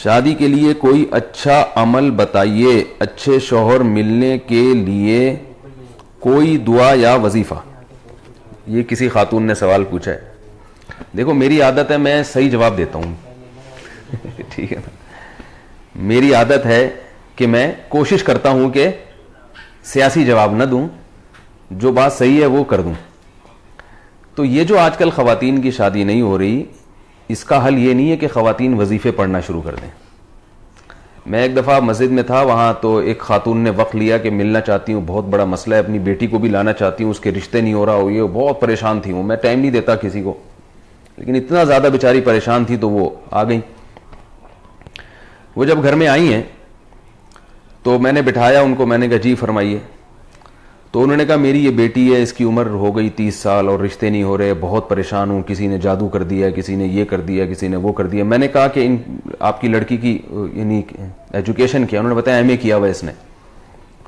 شادی کے لیے کوئی اچھا عمل بتائیے, اچھے شوہر ملنے کے لیے کوئی دعا یا وظیفہ. یہ کسی خاتون نے سوال پوچھا ہے. دیکھو میری عادت ہے میں صحیح جواب دیتا ہوں ٹھیک ہے نا, میری عادت ہے کہ میں کوشش کرتا ہوں کہ سیاسی جواب نہ دوں, جو بات صحیح ہے وہ کر دوں. تو یہ جو آج کل خواتین کی شادی نہیں ہو رہی, اس کا حل یہ نہیں ہے کہ خواتین وظیفے پڑھنا شروع کر دیں. میں ایک دفعہ مسجد میں تھا, وہاں تو ایک خاتون نے وقت لیا کہ ملنا چاہتی ہوں, بہت بڑا مسئلہ ہے, اپنی بیٹی کو بھی لانا چاہتی ہوں, اس کے رشتے نہیں ہو رہا ہو, یہ بہت پریشان تھی. میں ٹائم نہیں دیتا کسی کو, لیکن اتنا زیادہ بیچاری پریشان تھی تو وہ آ گئی. وہ جب گھر میں آئی ہیں تو میں نے بٹھایا ان کو, میں نے کہا جی فرمائیے. تو انہوں نے کہا میری یہ بیٹی ہے, اس کی عمر ہو گئی 30 سال اور رشتے نہیں ہو رہے, بہت پریشان ہوں, کسی نے جادو کر دیا, کسی نے یہ کر دیا, کسی نے وہ کر دیا. میں نے کہا کہ آپ کی لڑکی کی یعنی ایجوکیشن کیا؟ انہوں نے بتایا ایم اے کیا ہوا اس نے.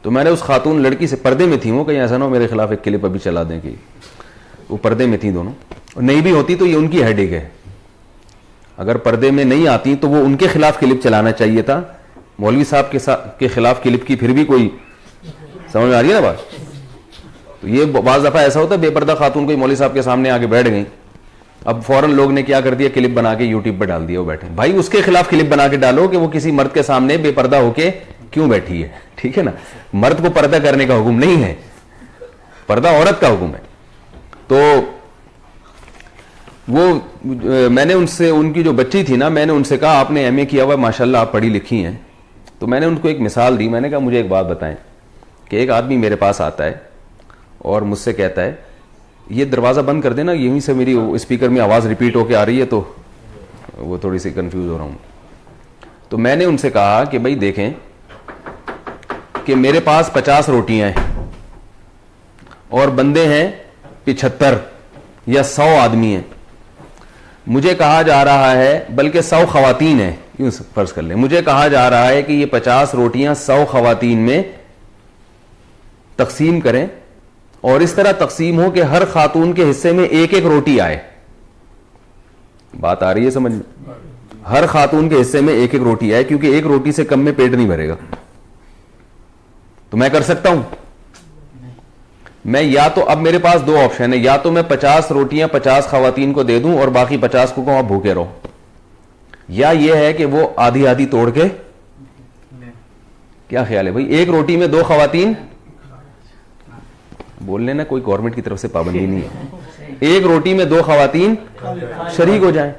تو میں نے اس خاتون لڑکی سے, پردے میں تھی وہ, کہیں ایسا نہ ہو میرے خلاف ایک کلپ ابھی چلا دیں, کہ وہ پردے میں تھیں دونوں, نہیں بھی ہوتی تو یہ ان کی ہیڈ ایک ہے. اگر پردے میں نہیں آتی تو وہ ان کے خلاف کلپ چلانا چاہیے تھا, مولوی صاحب کے خلاف کلپ کی پھر بھی کوئی سمجھ میں آ رہی ہے نا بات. تو یہ بعض دفعہ ایسا ہوتا ہے بے پردہ خاتون کوئی مولوی صاحب کے سامنے آ کے بیٹھ گئی, اب فوراً لوگ نے کیا کر دیا, کلپ بنا کے یوٹیوب پہ ڈال دیا, وہ بیٹھے. بھائی اس کے خلاف کلپ بنا کے ڈالو کہ وہ کسی مرد کے سامنے بے پردہ ہو کے کیوں بیٹھی ہے, ٹھیک ہے نا. مرد کو پردہ کرنے کا حکم نہیں ہے, پردہ عورت کا حکم ہے. تو وہ میں نے ان سے, ان کی جو بچی تھی نا, میں نے ان سے کہا آپ نے ایم اے کیا ہوا, ماشاءاللہ آپ پڑھی لکھی ہیں. تو میں نے ان کو ایک مثال دی, میں نے کہا مجھے ایک بات بتائیں کہ ایک آدمی میرے پاس آتا ہے اور مجھ سے کہتا ہے یہ دروازہ بند کر دینا, یہیں سے میری اسپیکر میں آواز ریپیٹ ہو کے آ رہی ہے, تو وہ تھوڑی سی کنفیوز ہو رہا ہوں. تو میں نے ان سے کہا کہ بھائی دیکھیں کہ میرے پاس 50 روٹیاں ہیں اور بندے ہیں 75 یا 100 آدمی ہیں. مجھے کہا جا رہا ہے, بلکہ 100 خواتین ہیں, یوں فرض کر لیں, مجھے کہا جا رہا ہے کہ یہ 50 روٹیاں 100 خواتین میں تقسیم کریں, اور اس طرح تقسیم ہو کہ ہر خاتون کے حصے میں ایک ایک روٹی آئے. بات آ رہی ہے سمجھ میں؟ ہر خاتون کے حصے میں ایک ایک روٹی آئے, کیونکہ ایک روٹی سے کم میں پیٹ نہیں بھرے گا. تو میں کر سکتا ہوں, میں یا تو, اب میرے پاس 2 آپشن ہیں, یا تو میں 50 روٹیاں 50 خواتین کو دے دوں اور باقی 50 کو کہوں آپ بھوکے رہو, یا یہ ہے کہ وہ آدھی آدھی توڑ کے, کیا خیال ہے بھائی, ایک روٹی میں 2 خواتین, بول لینا کوئی گورنمنٹ کی طرف سے پابندی نہیں ہے, ایک روٹی میں 2 خواتین شریک ہو جائیں.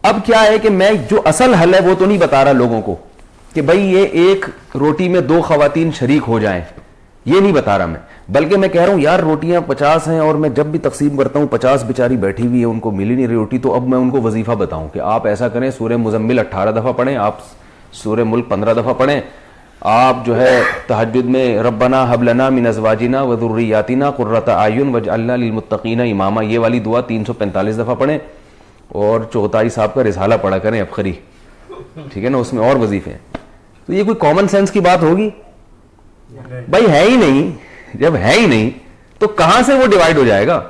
اب کیا ہے کہ میں جو اصل حل ہے وہ تو نہیں بتا رہا لوگوں کو کہ بھائی یہ ایک روٹی میں 2 خواتین شریک ہو جائیں, یہ نہیں بتا رہا میں, بلکہ میں کہہ رہا ہوں یار روٹیاں 50 ہیں اور میں جب بھی تقسیم کرتا ہوں 50 بیچاری بیٹھی ہوئی ہے, ان کو ملی نہیں رہی روٹی, تو اب میں ان کو وظیفہ بتاؤں کہ آپ ایسا کریں, سورہ مزمل 18 دفعہ پڑھیں, آپ سورہ ملک 15 دفعہ پڑھیں, آپ جو ہے تہجد میں ربنا حب لنا من ازواجنا وذریاتنا قرۃ اعین واجعلنا للمتقین اماما, یہ والی دعا 345 دفعہ پڑھیں, اور چغتائی صاحب کا رسالہ پڑھا کریں افخری, ٹھیک ہے نا, اس میں اور وظیفے ہیں. تو یہ کوئی کامن سینس کی بات ہوگی؟ بھائی ہے ہی نہیں. جب ہے ہی نہیں تو کہاں سے وہ ڈیوائیڈ ہو جائے گا؟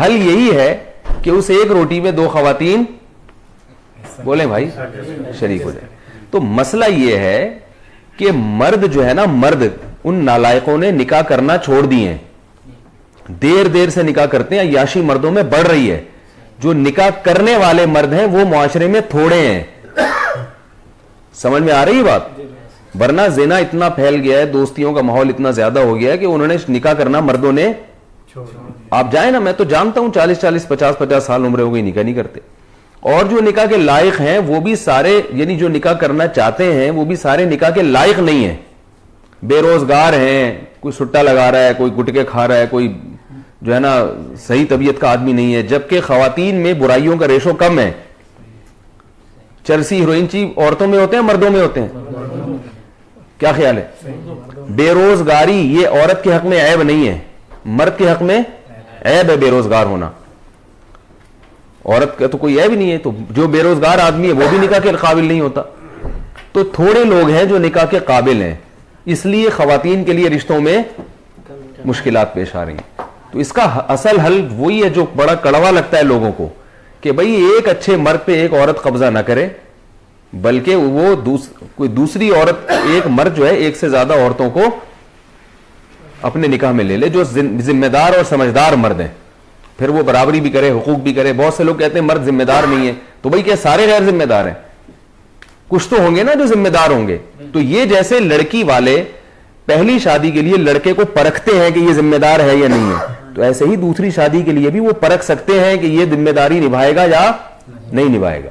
حل یہی ہے کہ اس ایک روٹی میں 2 خواتین بولیں بھائی شریک ہو جائے. تو مسئلہ یہ ہے کہ مرد جو ہے نا, مرد ان نالائقوں نے نکاح کرنا چھوڑ دیے ہیں, دیر سے نکاح کرتے ہیں, عیاشی مردوں میں بڑھ رہی ہے. جو نکاح کرنے والے مرد ہیں وہ معاشرے میں تھوڑے ہیں. سمجھ میں آ رہی بات؟ ورنہ زنا اتنا پھیل گیا ہے, دوستیوں کا ماحول اتنا زیادہ ہو گیا ہے کہ انہوں نے نکاح کرنا مردوں نے, آپ جائیں نا, میں تو جانتا ہوں 40 50 سال عمر ہو گئی نکاح نہیں کرتے. اور جو نکاح کے لائق ہیں وہ بھی سارے, یعنی جو نکاح کرنا چاہتے ہیں وہ بھی سارے نکاح کے لائق نہیں ہیں, بے روزگار ہیں, کوئی سٹا لگا رہا ہے, کوئی گٹکے کھا رہا ہے, کوئی جو ہے نا صحیح طبیعت کا آدمی نہیں ہے. جبکہ خواتین میں برائیوں کا ریشو کم ہے. چرسی ہیروئن چی عورتوں میں ہوتے ہیں مردوں میں ہوتے ہیں؟ کیا خیال ہے؟ بے روزگاری یہ عورت کے حق میں عیب نہیں ہے, مرد کے حق میں عیب ہے بے روزگار ہونا. عورت کا تو کوئی عیب نہیں ہے, تو جو بے روزگار آدمی ہے وہ بھی نکاح کے قابل نہیں ہوتا. تو تھوڑے لوگ ہیں جو نکاح کے قابل ہیں, اس لیے خواتین کے لیے رشتوں میں مشکلات پیش آ رہی ہیں. تو اس کا اصل حل وہی ہے جو بڑا کڑوا لگتا ہے لوگوں کو, کہ بھئی ایک اچھے مرد پہ ایک عورت قبضہ نہ کرے, بلکہ وہ کوئی دوسری عورت, ایک مرد جو ہے ایک سے زیادہ عورتوں کو اپنے نکاح میں لے لے جو ذمہ دار اور سمجھدار مرد ہیں, پھر وہ برابری بھی کرے, حقوق بھی کرے. بہت سے لوگ کہتے ہیں مرد ذمہ دار نہیں ہے, تو بھائی کیا سارے غیر ذمہ دار ہیں؟ کچھ تو ہوں گے نا جو ذمہ دار ہوں گے. تو یہ جیسے لڑکی والے پہلی شادی کے لیے لڑکے کو پرکھتے ہیں کہ یہ ذمہ دار ہے یا نہیں ہے, تو ایسے ہی دوسری شادی کے لیے بھی وہ پرکھ سکتے ہیں کہ یہ ذمہ داری نبھائے گا یا نہیں نبھائے گا.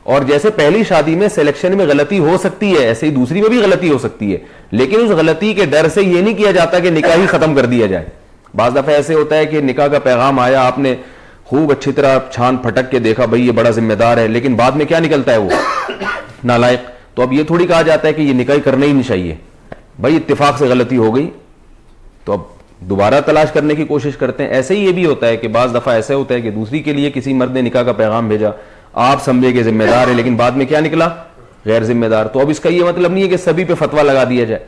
اور جیسے پہلی شادی میں سلیکشن میں غلطی ہو سکتی ہے, ایسے ہی دوسری میں بھی غلطی ہو سکتی ہے, لیکن اس غلطی کے ڈر سے یہ نہیں کیا جاتا کہ نکاح ہی ختم کر دیا جائے. بعض دفعہ ایسے ہوتا ہے کہ نکاح کا پیغام آیا, آپ نے خوب اچھی طرح چھان پھٹک کے دیکھا بھائی یہ بڑا ذمہ دار ہے, لیکن بعد میں کیا نکلتا ہے وہ نالائق. تو اب یہ تھوڑی کہا جاتا ہے کہ یہ نکاح کرنا ہی نہیں چاہیے, بھائی اتفاق سے غلطی ہو گئی تو اب دوبارہ تلاش کرنے کی کوشش کرتے ہیں. ایسے ہی یہ بھی ہوتا ہے کہ بعض دفعہ ایسا ہوتا ہے کہ دوسری کے لیے کسی مرد نے نکاح کا پیغام بھیجا, آپ سمجھے کہ ذمہ دار ہے, لیکن بعد میں کیا نکلا غیر ذمہ دار. تو اب اس کا یہ مطلب نہیں ہے کہ سبھی پہ فتویٰ لگا دیا جائے.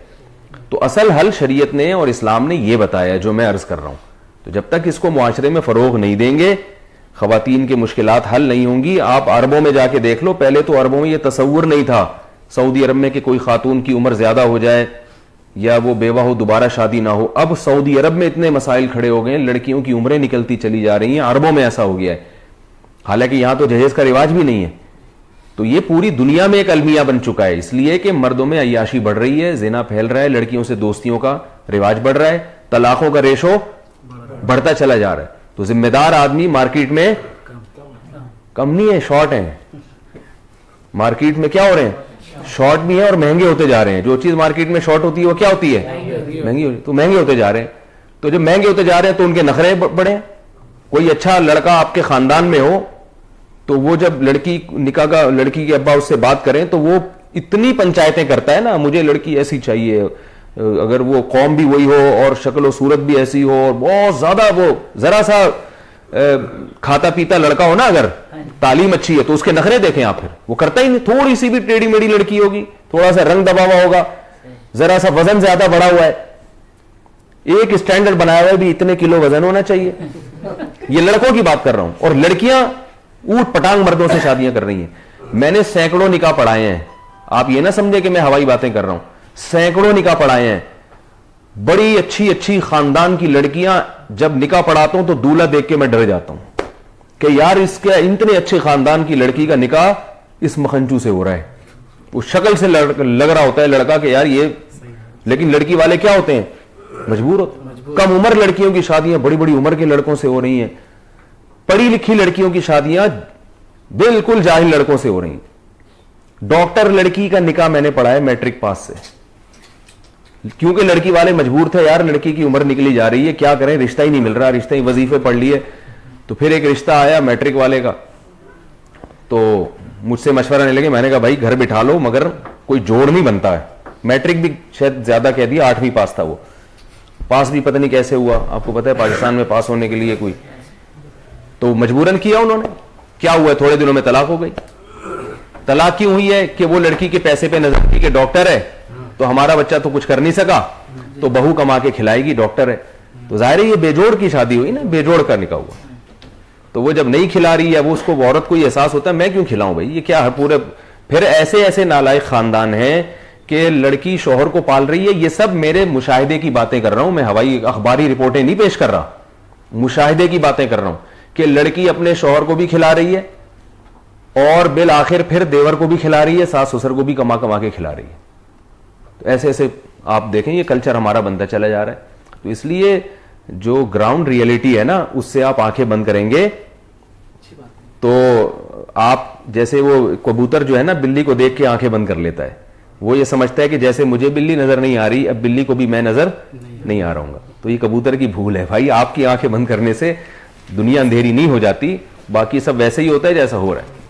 تو اصل حل شریعت نے اور اسلام نے یہ بتایا جو میں عرض کر رہا ہوں. تو جب تک اس کو معاشرے میں فروغ نہیں دیں گے, خواتین کی مشکلات حل نہیں ہوں گی. آپ عربوں میں جا کے دیکھ لو, پہلے تو عربوں میں یہ تصور نہیں تھا سعودی عرب میں کہ کوئی خاتون کی عمر زیادہ ہو جائے یا وہ بیوہ ہو دوبارہ شادی نہ ہو. اب سعودی عرب میں اتنے مسائل کھڑے ہو گئے ہیں, لڑکیوں کی عمریں نکلتی چلی جا رہی ہیں. عربوں میں ایسا ہو گیا ہے, حالانکہ یہاں تو جہیز کا رواج بھی نہیں ہے. تو یہ پوری دنیا میں ایک المیہ بن چکا ہے, اس لیے کہ مردوں میں عیاشی بڑھ رہی ہے, زنا پھیل رہا ہے, لڑکیوں سے دوستیوں کا رواج بڑھ رہا ہے, طلاقوں کا ریشو بڑھتا چلا جا رہا ہے. تو ذمہ دار آدمی مارکیٹ میں کم نہیں ہے, شارٹ ہیں. مارکیٹ میں کیا ہو رہے ہیں, شارٹ بھی ہیں اور مہنگے ہوتے جا رہے ہیں. جو چیز مارکیٹ میں شارٹ ہوتی ہے وہ کیا ہوتی ہے, مہنگی ہوتی ہے. تو مہنگے ہوتے جا رہے ہیں. تو جب مہنگے ہوتے جا رہے ہیں تو ان کے نخرے بڑھے. کوئی اچھا لڑکا آپ کے خاندان میں ہو تو وہ جب لڑکی نکاح کا لڑکی کے ابا اس سے بات کریں تو وہ اتنی پنچایتیں کرتا ہے نا, مجھے لڑکی ایسی چاہیے, اگر وہ قوم بھی وہی ہو اور شکل و صورت بھی ایسی ہو اور بہت زیادہ وہ ذرا سا کھاتا پیتا لڑکا ہو نا, اگر تعلیم اچھی ہے تو اس کے نخرے دیکھیں آپ. پھر وہ کرتا ہی نہیں. تھوڑی سی بھی ٹیڑھی میڑھی لڑکی ہوگی, تھوڑا سا رنگ دبا ہوا ہوگا, ذرا سا وزن زیادہ بڑھا ہوا ہے, ایک اسٹینڈرڈ بنایا ہوا ہے بھی اتنے کلو وزن ہونا چاہیے. یہ لڑکوں کی بات کر رہا ہوں. اور لڑکیاں اوٹ پٹانگ مردوں سے شادیاں کر رہی ہیں. میں نے سینکڑوں نکاح پڑھائے ہیں, آپ یہ نہ سمجھے کہ میں ہوائی باتیں کر رہا ہوں. سینکڑوں نکاح پڑھائے ہیں. بڑی اچھی اچھی خاندان کی لڑکیاں, جب نکاح پڑھاتا ہوں تو دولہا دیکھ کے میں ڈر جاتا ہوں کہ یار اس کے اتنے اچھے خاندان کی لڑکی کا نکاح اس مکھنچو سے ہو رہا ہے. اس شکل سے لگ رہا ہوتا ہے لڑکا کہ یار یہ, لیکن لڑکی والے کیا ہوتے ہیں, مجبور ہوتے. کم عمر لڑکیوں کی شادیاں بڑی بڑی عمر کے لڑکوں سے ہو رہی ہیں. پڑھی لکھی لڑکیوں کی شادیاں بالکل جاہل لڑکوں سے ہو رہی ہیں. ڈاکٹر لڑکی کا نکاح میں نے پڑھا ہے میٹرک پاس سے, کیونکہ لڑکی والے مجبور تھے, یار لڑکی کی عمر نکلی جا رہی ہے, کیا کریں, رشتہ ہی نہیں مل رہا, رشتہ ہی وظیفے پڑھ لیے. تو پھر ایک رشتہ آیا میٹرک والے کا, تو مجھ سے مشورہ نہیں لگے. میں نے کہا بھائی گھر بٹھا لو, مگر کوئی جوڑ نہیں بنتا ہے. میٹرک بھی شاید زیادہ کہہ دیا, 8ویں پاس تھا وہ. پاس بھی پتہ نہیں کیسے ہوا, آپ کو پتہ ہے پاکستان میں پاس ہونے کے لیے کوئی, تو مجبوراً کیا انہوں نے. کیا ہوا, تھوڑے دنوں میں طلاق ہو گئی. طلاق کیوں ہوئی ہے کہ وہ لڑکی کے پیسے پہ نظر کی کہ ڈاکٹر ہے تو ہمارا بچہ تو کچھ کر نہیں سکا, تو بہو کما کے کھلائے گی, ڈاکٹر ہے. تو ظاہر ہے یہ بے جوڑ کی شادی ہوئی نا, بے جوڑ کا نکاح ہوا. تو وہ جب نہیں کھلا رہی ہے, وہ اس کو عورت کو یہ احساس ہوتا ہے میں کیوں کھلاؤں بھائی, یہ کیا پورے. پھر ایسے ایسے نالائق خاندان ہیں کہ لڑکی شوہر کو پال رہی ہے. یہ سب میرے مشاہدے کی باتیں کر رہا ہوں میں, ہوائی اخباری رپورٹیں نہیں پیش کر رہا, مشاہدے کی باتیں کر رہا ہوں کہ لڑکی اپنے شوہر کو بھی کھلا رہی ہے اور بالآخر پھر دیور کو بھی کھلا رہی ہے, ساس سسر کو بھی کما کما کے کھلا رہی ہے. تو ایسے ایسے آپ دیکھیں یہ کلچر ہمارا بنتا چلا جا رہا ہے. تو اس لیے جو گراؤنڈ ریئلٹی ہے نا, اس سے آپ آنکھیں بند کریں گے تو آپ, جیسے وہ کبوتر جو ہے نا بلی کو دیکھ کے آنکھیں بند کر لیتا ہے, وہ یہ سمجھتا ہے کہ جیسے مجھے بلی نظر نہیں آ رہی, اب بلی کو بھی میں نظر نہیں آ رہا ہوں گا. تو یہ کبوتر کی بھول ہے بھائی, آپ کی آنکھیں بند کرنے سے دنیا اندھیری نہیں ہو جاتی, باقی سب ویسے ہی ہوتا ہے جیسا ہو رہا ہے.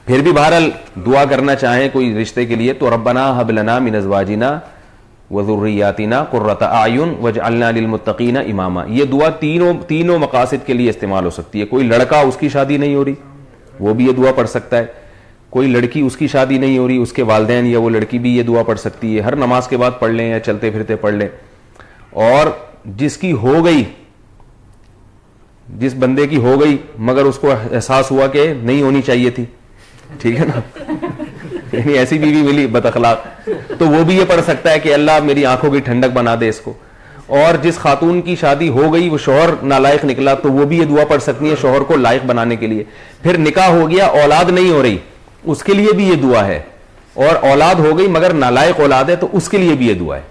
پھر بھی بہرحال دعا کرنا چاہیں کوئی رشتے کے لیے تو ربنا هب لنا من ازواجنا وذریاتنا قرۃ اعین واجعلنا للمتقین اماما. یہ دعا تینوں مقاصد کے لیے استعمال ہو سکتی ہے. کوئی لڑکا اس کی شادی نہیں ہو رہی, وہ بھی یہ دعا پڑھ سکتا ہے. کوئی لڑکی اس کی شادی نہیں ہو رہی, اس کے والدین یا وہ لڑکی بھی یہ دعا پڑھ سکتی ہے. ہر نماز کے بعد پڑھ لیں یا چلتے پھرتے پڑھ لیں. اور جس کی ہو گئی, جس بندے کی ہو گئی مگر اس کو احساس ہوا کہ نہیں ہونی چاہیے تھی, ٹھیک ہے نا, یعنی ایسی بیوی ملی بد اخلاق تو وہ بھی یہ پڑھ سکتا ہے کہ اللہ میری آنکھوں کی ٹھنڈک بنا دے اس کو. اور جس خاتون کی شادی ہو گئی وہ شوہر نالائق نکلا تو وہ بھی یہ دعا پڑھ سکتی ہے شوہر کو لائق بنانے کے لیے. پھر نکاح ہو گیا اولاد نہیں ہو رہی اس کے لیے بھی یہ دعا ہے, اور اولاد ہو گئی مگر نالائق اولاد ہے تو اس کے لیے بھی یہ دعا ہے.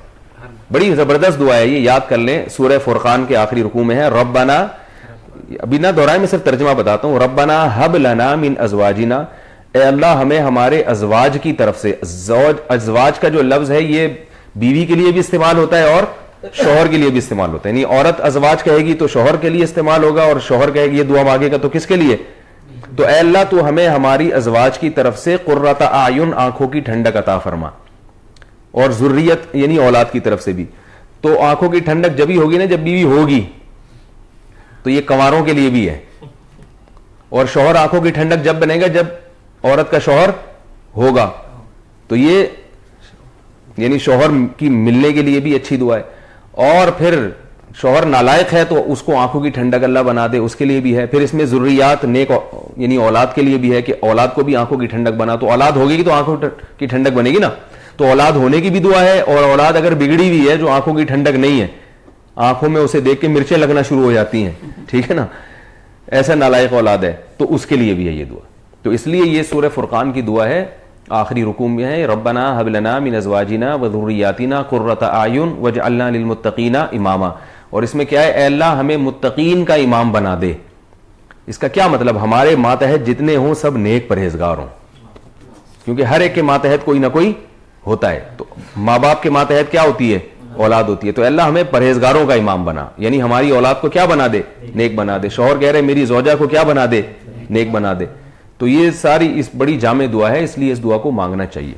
بڑی زبردست دعا ہے, یہ یاد کر لیں. سورہ فرقان کے آخری رکوع میں ہے ربنا, ابھی نہ دہرائے میں صرف ترجمہ بتاتا ہوں, ربنا حب لنا من ازواجنا, اے اللہ ہمیں ہمارے ازواج کی طرف سے. ازواج کا جو لفظ ہے یہ بیوی کے لیے بھی استعمال ہوتا ہے اور شوہر کے لیے بھی استعمال ہوتا ہے. یعنی عورت ازواج کہے گی تو شوہر کے لیے استعمال ہوگا, اور شوہر کہے گی یہ دعا مانگے گا تو کس کے لیے؟ تو اے اللہ تو ہمیں ہماری ازواج کی طرف سے قرۃ اعین, آنکھوں کی ٹھنڈک عطا فرما, اور ذریت یعنی اولاد کی طرف سے بھی. تو آنکھوں کی ٹھنڈک جبھی ہوگی نا جب بیوی ہوگی, تو یہ کنواروں کے لیے بھی ہے. اور شوہر آنکھوں کی ٹھنڈک جب بنے گا جب عورت کا شوہر ہوگا, تو یہ یعنی شوہر کی ملنے کے لیے بھی اچھی دعا ہے. اور پھر شوہر نالائق ہے تو اس کو آنکھوں کی ٹھنڈک اللہ بنا دے, اس کے لیے بھی ہے. پھر اس میں ذریات نیک یعنی اولاد کے لیے بھی ہے کہ اولاد کو بھی آنکھوں کی ٹھنڈک بنا. تو اولاد ہوگی تو آنکھوں کی ٹھنڈک بنے گی نا, تو اولاد ہونے کی بھی دعا ہے. اور اولاد اگر بگڑی ہوئی ہے جو آنکھوں کی ٹھنڈک نہیں ہے, آنکھوں میں اسے دیکھ کے مرچیں لگنا شروع ہو جاتی ہیں, ٹھیک ہے نا, ایسا نالائق اولاد ہے, تو اس کے لیے بھی ہے یہ دعا. تو اس لیے یہ سورہ فرقان کی دعا ہے, آخری رکوع میں ہے ربنا حب لنا من ازواجنا وذریاتنا قرۃ اعین واجعلنا للمتقین اماما. اور اس میں کیا ہے, اے اللہ ہمیں متقین کا امام بنا دے. اس کا کیا مطلب, ہمارے ماتحت جتنے ہوں سب نیک پرہیزگار ہوں, کیونکہ ہر ایک کے ماتحت کوئی نہ کوئی ہوتا ہے. تو ماں باپ کے ماتحت کیا ہوتی ہے, اولاد ہوتی ہے. تو اللہ ہمیں پرہیزگاروں کا امام بنا, یعنی ہماری اولاد کو کیا بنا دے, نیک بنا دے. شوہر کہہ رہے میری زوجہ کو کیا بنا دے, نیک بنا دے. تو یہ ساری اس بڑی جامع دعا ہے, اس لیے اس دعا کو مانگنا چاہیے.